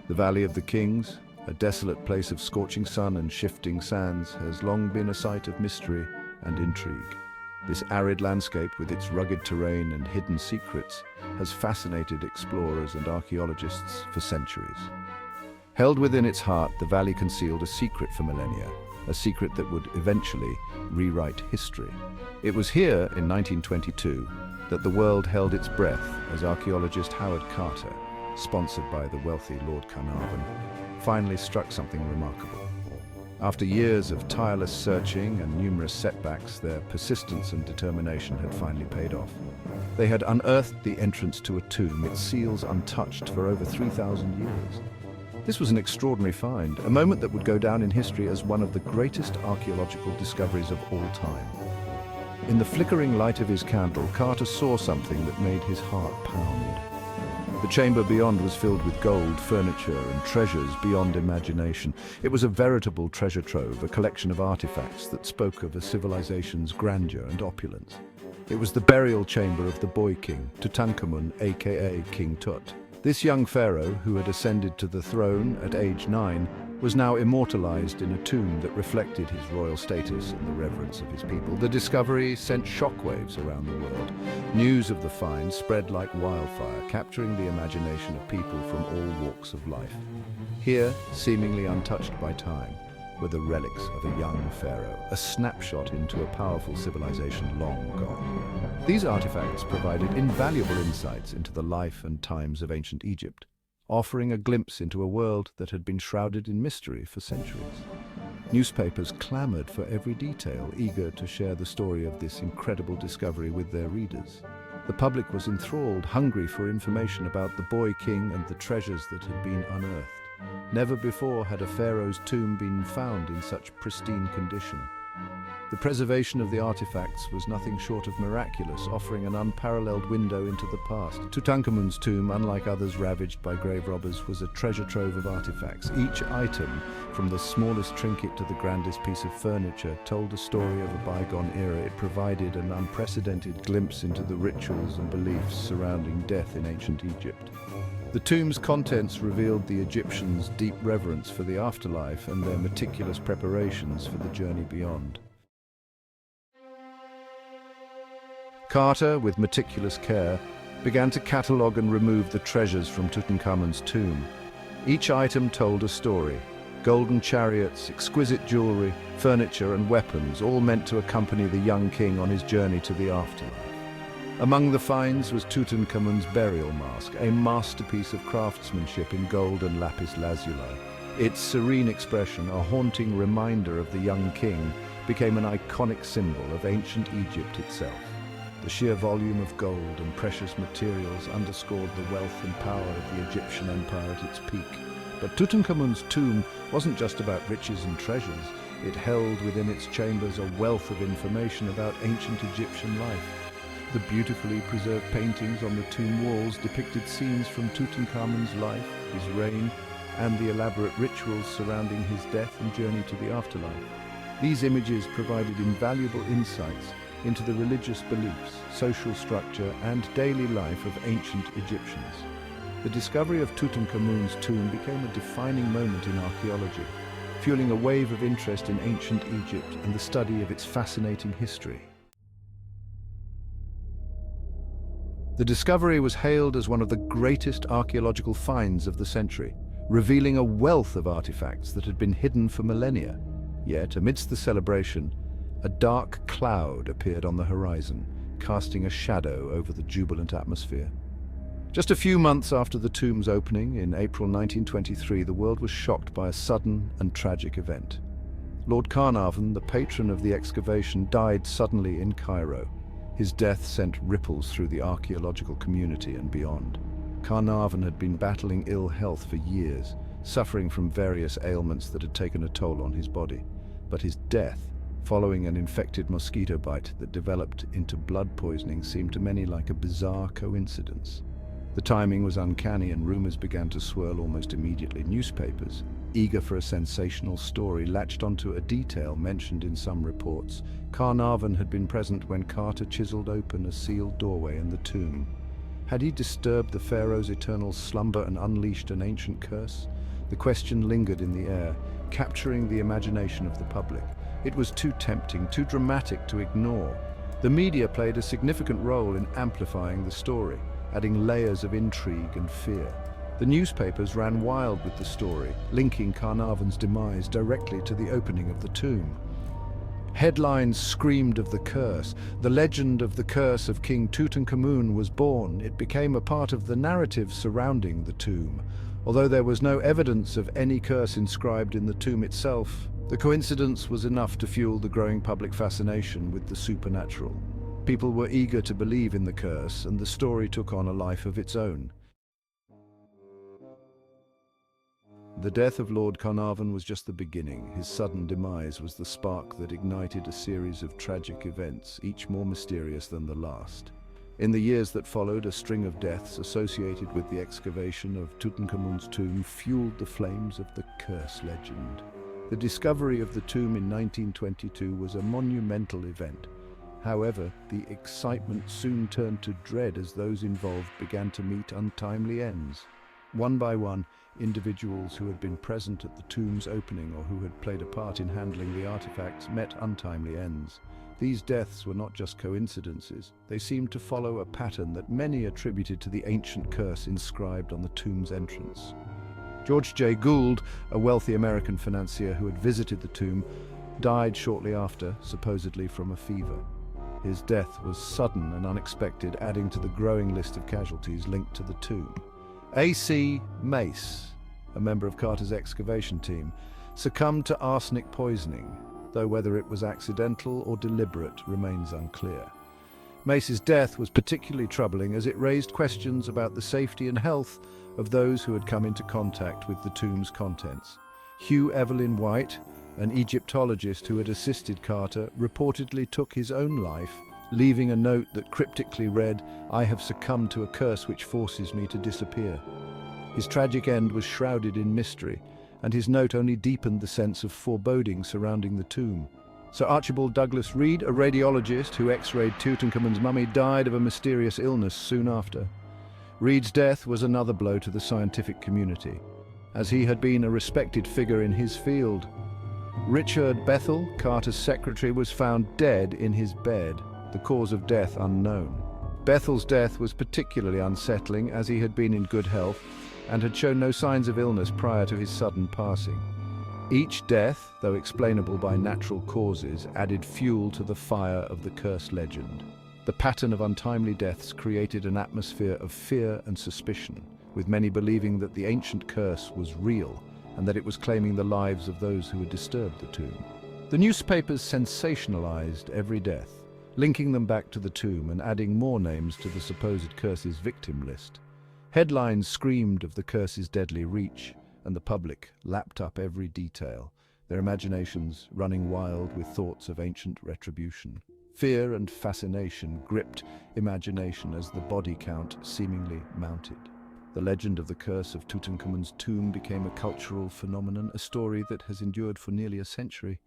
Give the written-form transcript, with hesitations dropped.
The Valley of the Kings, a desolate place of scorching sun and shifting sands, has long been a site of mystery and intrigue. This arid landscape, with its rugged terrain and hidden secrets, has fascinated explorers and archaeologists for centuries. Held within its heart, the valley concealed a secret for millennia, a secret that would eventually rewrite history. It was here, in 1922, that the world held its breath as archaeologist Howard Carter, sponsored by the wealthy Lord Carnarvon, finally struck something remarkable. After years of tireless searching and numerous setbacks, their persistence and determination had finally paid off. They had unearthed the entrance to a tomb, its seals untouched for over 3,000 years. This was an extraordinary find, a moment that would go down in history as one of the greatest archaeological discoveries of all time. In the flickering light of his candle, Carter saw something that made his heart pound. The chamber beyond was filled with gold, furniture, and treasures beyond imagination. It was a veritable treasure trove, a collection of artifacts that spoke of a civilization's grandeur and opulence. It was the burial chamber of the boy king, Tutankhamun, aka King Tut. This young pharaoh, who had ascended to the throne at age 9, was now immortalized in a tomb that reflected his royal status and the reverence of his people. The discovery sent shockwaves around the world. News of the find spread like wildfire, capturing the imagination of people from all walks of life. Here, seemingly untouched by time, were the relics of a young pharaoh, a snapshot into a powerful civilization long gone. These artifacts provided invaluable insights into the life and times of ancient Egypt, offering a glimpse into a world that had been shrouded in mystery for centuries. Newspapers clamored for every detail, eager to share the story of this incredible discovery with their readers. The public was enthralled, hungry for information about the boy king and the treasures that had been unearthed. Never before had a pharaoh's tomb been found in such pristine condition. The preservation of the artifacts was nothing short of miraculous, offering an unparalleled window into the past. Tutankhamun's tomb, unlike others ravaged by grave robbers, was a treasure trove of artifacts. Each item, from the smallest trinket to the grandest piece of furniture, told a story of a bygone era. It provided an unprecedented glimpse into the rituals and beliefs surrounding death in ancient Egypt. The tomb's contents revealed the Egyptians' deep reverence for the afterlife and their meticulous preparations for the journey beyond. Carter, with meticulous care, began to catalogue and remove the treasures from Tutankhamun's tomb. Each item told a story. Golden chariots, exquisite jewelry, furniture and weapons, all meant to accompany the young king on his journey to the afterlife. Among the finds was Tutankhamun's burial mask, a masterpiece of craftsmanship in gold and lapis lazuli. Its serene expression, a haunting reminder of the young king, became an iconic symbol of ancient Egypt itself. The sheer volume of gold and precious materials underscored the wealth and power of the Egyptian empire at its peak. But Tutankhamun's tomb wasn't just about riches and treasures. It held within its chambers a wealth of information about ancient Egyptian life. The beautifully preserved paintings on the tomb walls depicted scenes from Tutankhamun's life, his reign, and the elaborate rituals surrounding his death and journey to the afterlife. These images provided invaluable insights into the religious beliefs, social structure, and daily life of ancient Egyptians. The discovery of Tutankhamun's tomb became a defining moment in archaeology, fueling a wave of interest in ancient Egypt and the study of its fascinating history. The discovery was hailed as one of the greatest archaeological finds of the century, revealing a wealth of artifacts that had been hidden for millennia. Yet, amidst the celebration, a dark cloud appeared on the horizon, casting a shadow over the jubilant atmosphere. Just a few months after the tomb's opening, in April 1923, the world was shocked by a sudden and tragic event. Lord Carnarvon, the patron of the excavation, died suddenly in Cairo. His death sent ripples through the archaeological community and beyond. Carnarvon had been battling ill health for years, suffering from various ailments that had taken a toll on his body. But his death, following an infected mosquito bite that developed into blood poisoning, seemed to many like a bizarre coincidence. The timing was uncanny, and rumors began to swirl almost immediately. Newspapers, eager for a sensational story, latched onto a detail mentioned in some reports. Carnarvon had been present when Carter chiseled open a sealed doorway in the tomb. Had he disturbed the pharaoh's eternal slumber and unleashed an ancient curse? The question lingered in the air, capturing the imagination of the public. It was too tempting, too dramatic to ignore. The media played a significant role in amplifying the story, adding layers of intrigue and fear. The newspapers ran wild with the story, linking Carnarvon's demise directly to the opening of the tomb. Headlines screamed of the curse. The legend of the curse of King Tutankhamun was born. It became a part of the narrative surrounding the tomb. Although there was no evidence of any curse inscribed in the tomb itself, the coincidence was enough to fuel the growing public fascination with the supernatural. People were eager to believe in the curse, and the story took on a life of its own. The death of Lord Carnarvon was just the beginning. His sudden demise was the spark that ignited a series of tragic events, each more mysterious than the last. In the years that followed, a string of deaths associated with the excavation of Tutankhamun's tomb fueled the flames of the curse legend. The discovery of the tomb in 1922 was a monumental event. However, the excitement soon turned to dread as those involved began to meet untimely ends. One by one, individuals who had been present at the tomb's opening or who had played a part in handling the artifacts met untimely ends. These deaths were not just coincidences. They seemed to follow a pattern that many attributed to the ancient curse inscribed on the tomb's entrance. George Jay Gould, a wealthy American financier who had visited the tomb, died shortly after, supposedly from a fever. His death was sudden and unexpected, adding to the growing list of casualties linked to the tomb. A.C. Mace, a member of Carter's excavation team, succumbed to arsenic poisoning, though whether it was accidental or deliberate remains unclear. Mace's death was particularly troubling as it raised questions about the safety and health of those who had come into contact with the tomb's contents. Hugh Evelyn-White, an Egyptologist who had assisted Carter, reportedly took his own life, leaving a note that cryptically read, "I have succumbed to a curse which forces me to disappear." His tragic end was shrouded in mystery, and his note only deepened the sense of foreboding surrounding the tomb. Sir Archibald Douglas Reid, a radiologist who x-rayed Tutankhamun's mummy, died of a mysterious illness soon after. Reid's death was another blow to the scientific community, as he had been a respected figure in his field. Richard Bethell, Carter's secretary, was found dead in his bed, the cause of death unknown. Bethell's death was particularly unsettling as he had been in good health and had shown no signs of illness prior to his sudden passing. Each death, though explainable by natural causes, added fuel to the fire of the curse legend. The pattern of untimely deaths created an atmosphere of fear and suspicion, with many believing that the ancient curse was real and that it was claiming the lives of those who had disturbed the tomb. The newspapers sensationalized every death, linking them back to the tomb and adding more names to the supposed curse's victim list. Headlines screamed of the curse's deadly reach, and the public lapped up every detail, their imaginations running wild with thoughts of ancient retribution. Fear and fascination gripped imagination as the body count seemingly mounted. The legend of the curse of Tutankhamun's tomb became a cultural phenomenon, a story that has endured for nearly a century.